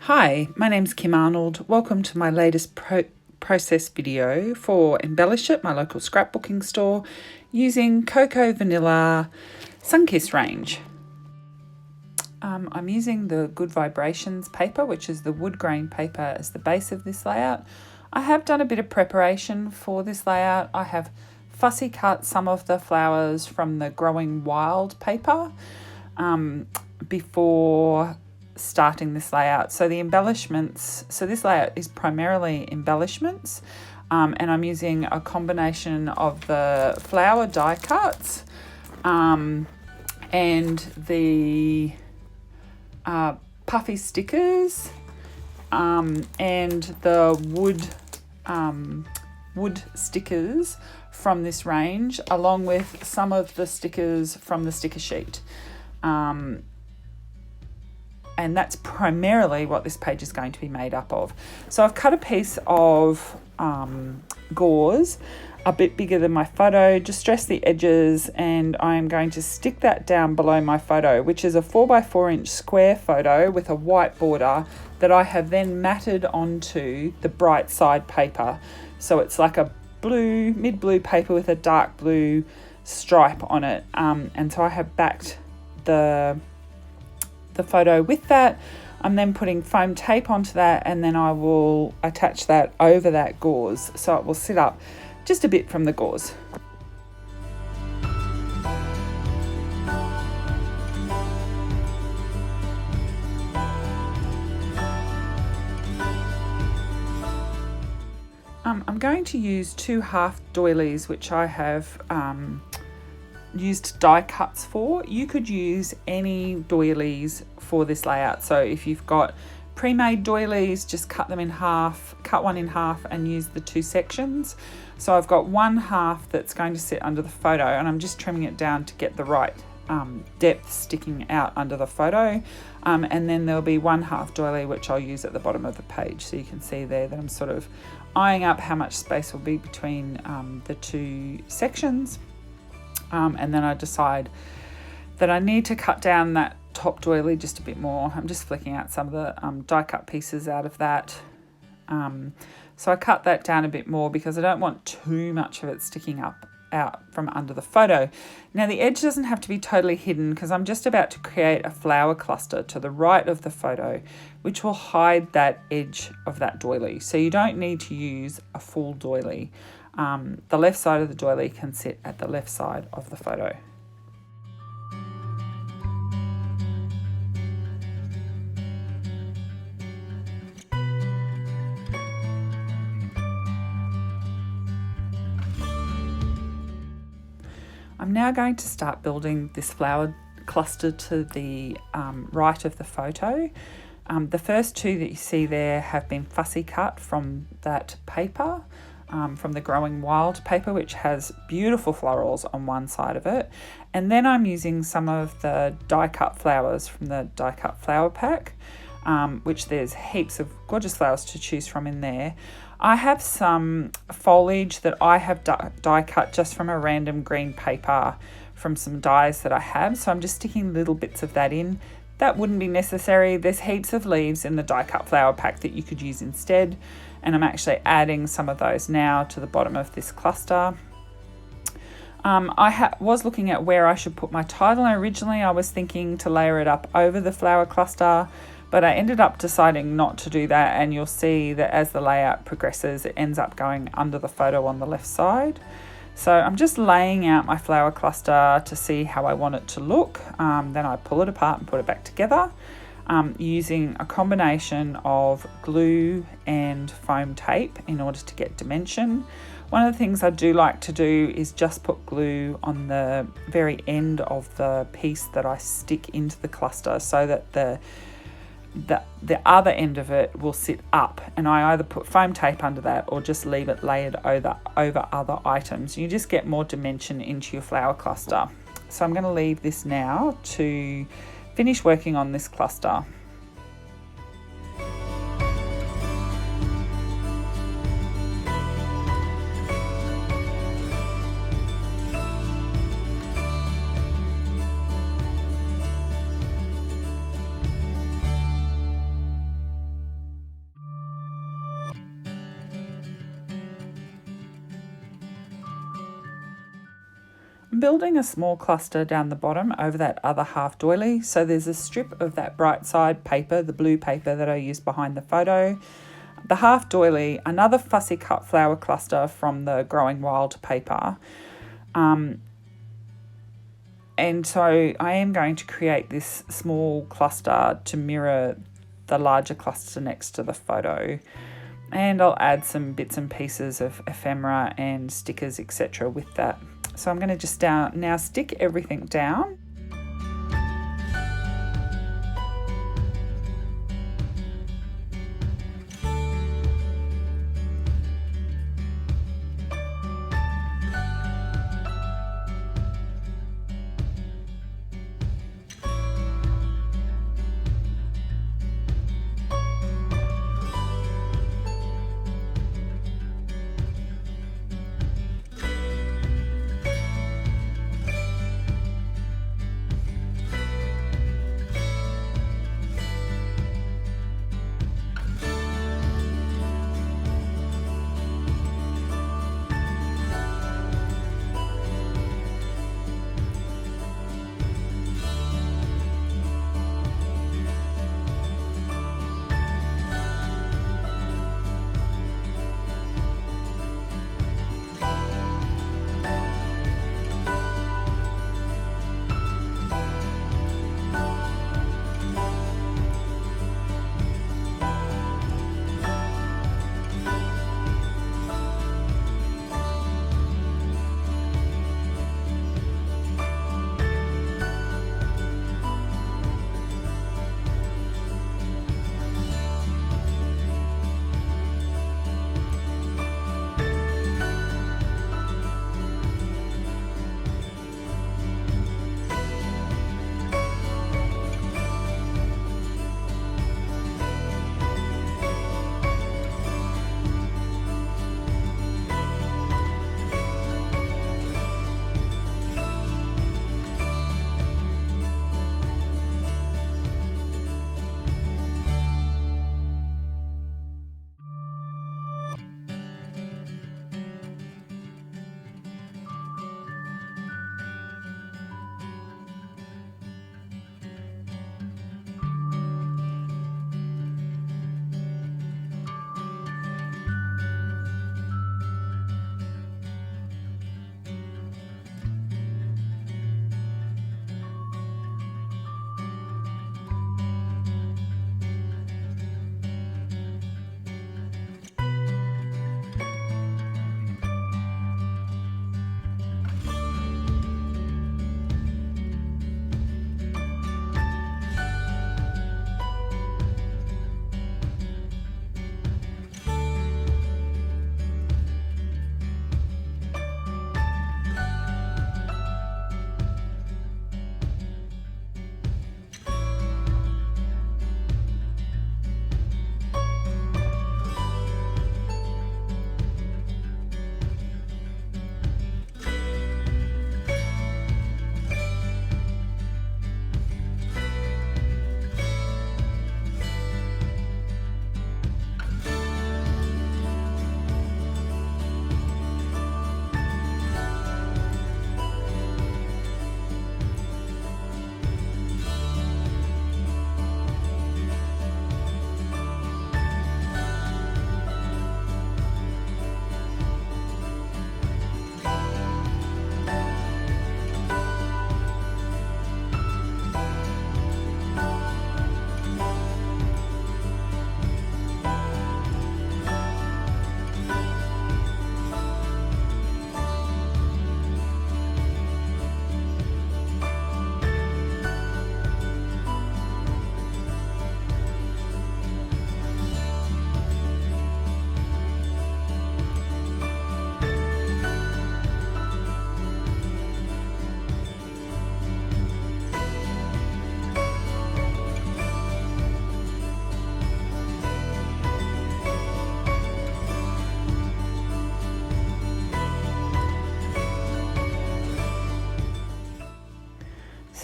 Hi, my name's Kim Arnold. Welcome to my latest process video for Embellish It, my local scrapbooking store, using Cocoa Vanilla Sunkissed range. I'm using the Good Vibrations paper, which is the wood grain paper, as the base of this layout. I have done a bit of preparation for this layout. I have fussy cut some of the flowers from the Growing Wild paper before starting this layout. So the embellishments, so this layout is primarily embellishments, and I'm using a combination of the flower die cuts and the puffy stickers and the wood stickers from this range, along with some of the stickers from the sticker sheet. And that's primarily what this page is going to be made up of. So I've cut a piece of gauze a bit bigger than my photo, distress the edges, and I'm going to stick that down below my photo, which is a 4x4 inch square photo with a white border that I have then matted onto the bright side paper. So it's like a blue, mid-blue paper with a dark blue stripe on it. And so I have backed the photo with that. I'm then putting foam tape onto that, and then I will attach that over that gauze so it will sit up just a bit from the gauze. I'm going to use 2 half doilies, which I have used die cuts for. You could use any doilies for this layout. So if you've got pre-made doilies, just cut them in half, cut one in half and use the 2 sections. So I've got 1 half that's going to sit under the photo, and I'm just trimming it down to get the right depth sticking out under the photo. And then there'll be 1 half doily which I'll use at the bottom of the page. So you can see there that I'm sort of eyeing up how much space will be between the 2 sections. And then I decide that I need to cut down that top doily just a bit more. I'm just flicking out some of the die cut pieces out of that. So I cut that down a bit more because I don't want too much of it sticking out from under the photo. Now the edge doesn't have to be totally hidden because I'm just about to create a flower cluster to the right of the photo, which will hide that edge of that doily. So you don't need to use a full doily. The left side of the doily can sit at the left side of the photo. I'm now going to start building this flower cluster to the right of the photo. The first 2 that you see there have been fussy cut from that paper. From the Growing Wild paper, which has beautiful florals on one side of it. And then I'm using some of the die cut flowers from the die cut flower pack, which there's heaps of gorgeous flowers to choose from in there. I have some foliage that I have die cut just from a random green paper from some dies that I have. So I'm just sticking little bits of that in. That wouldn't be necessary. There's heaps of leaves in the die cut flower pack that you could use instead. And I'm actually adding some of those now to the bottom of this cluster. I was looking at where I should put my title, and originally I was thinking to layer it up over the flower cluster, but I ended up deciding not to do that, and you'll see that as the layout progresses it ends up going under the photo on the left side. So I'm just laying out my flower cluster to see how I want it to look. Then I pull it apart and put it back together. Using a combination of glue and foam tape in order to get dimension. One of the things I do like to do is just put glue on the very end of the piece that I stick into the cluster so that the other end of it will sit up, and I either put foam tape under that or just leave it layered over other items. You just get more dimension into your flower cluster. So I'm going to leave this now to finish working on this cluster. I'm building a small cluster down the bottom over that other half doily. So there's a strip of that bright side paper, the blue paper that I used behind the photo. The half doily, another fussy cut flower cluster from the Growing Wild paper. And so I am going to create this small cluster to mirror the larger cluster next to the photo. And I'll add some bits and pieces of ephemera and stickers, etc. with that. So I'm going to just now stick everything down.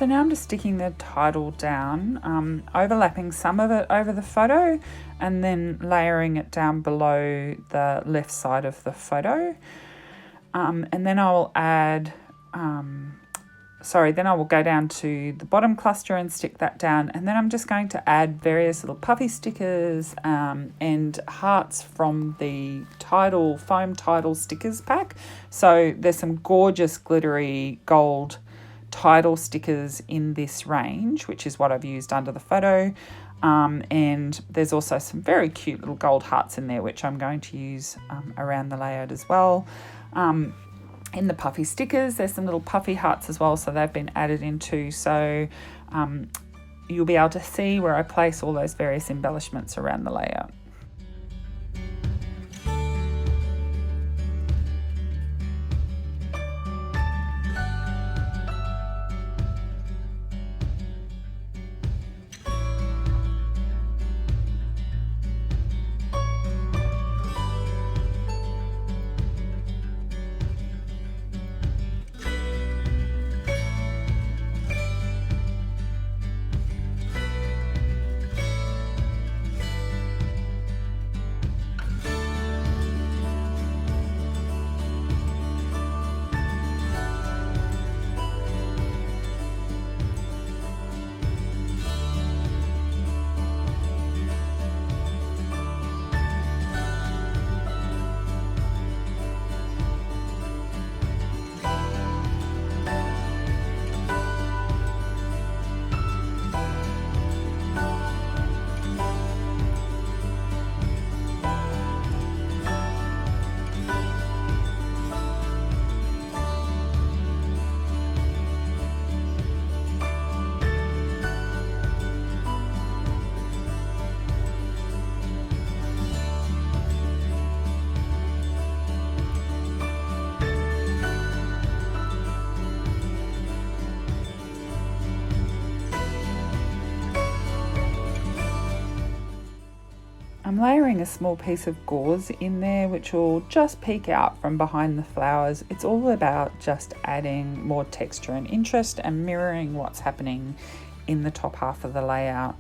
So now I'm just sticking the title down, overlapping some of it over the photo and then layering it down below the left side of the photo. And then I'll add then I will go down to the bottom cluster and stick that down, and then I'm just going to add various little puffy stickers and hearts from the foam tidal stickers pack. So there's some gorgeous glittery gold tidal stickers in this range, which is what I've used under the photo. And there's also some very cute little gold hearts in there, which I'm going to use around the layout as well. In the puffy stickers, there's some little puffy hearts as well, so they've been added into. So you'll be able to see where I place all those various embellishments around the layout. I'm layering a small piece of gauze in there, which will just peek out from behind the flowers. It's all about just adding more texture and interest and mirroring what's happening in the top half of the layout.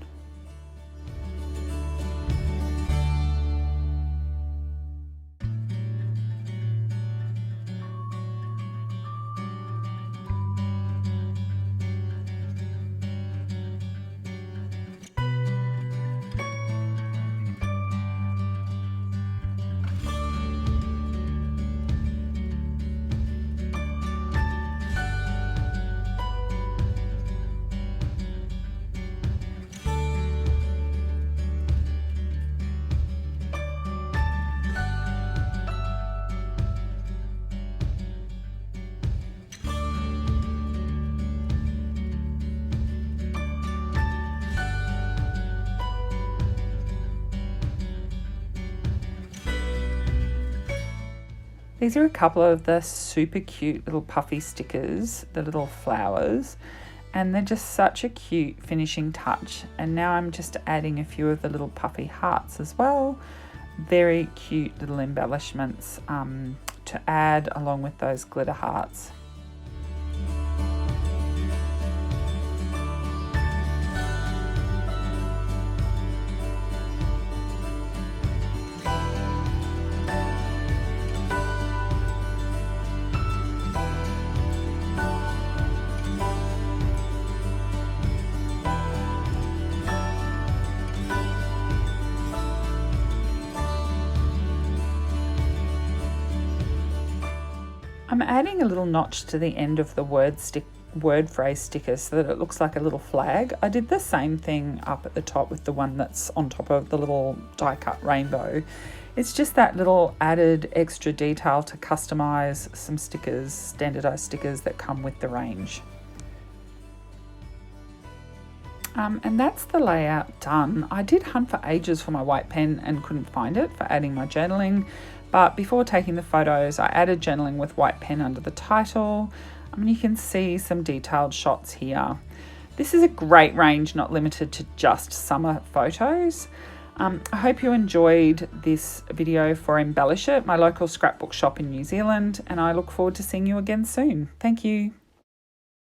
These are a couple of the super cute little puffy stickers, the little flowers, and they're just such a cute finishing touch. And now I'm just adding a few of the little puffy hearts as well. Very cute little embellishments to add along with those glitter hearts. I'm adding a little notch to the end of the word phrase sticker so that it looks like a little flag. I did the same thing up at the top with the one that's on top of the little die cut rainbow. It's just that little added extra detail to customize some stickers, standardized stickers that come with the range. And that's the layout done. I did hunt for ages for my white pen and couldn't find it for adding my journaling. But before taking the photos, I added journaling with white pen under the title. You can see some detailed shots here. This is a great range, not limited to just summer photos. I hope you enjoyed this video for Embellish It, my local scrapbook shop in New Zealand, and I look forward to seeing you again soon. Thank you.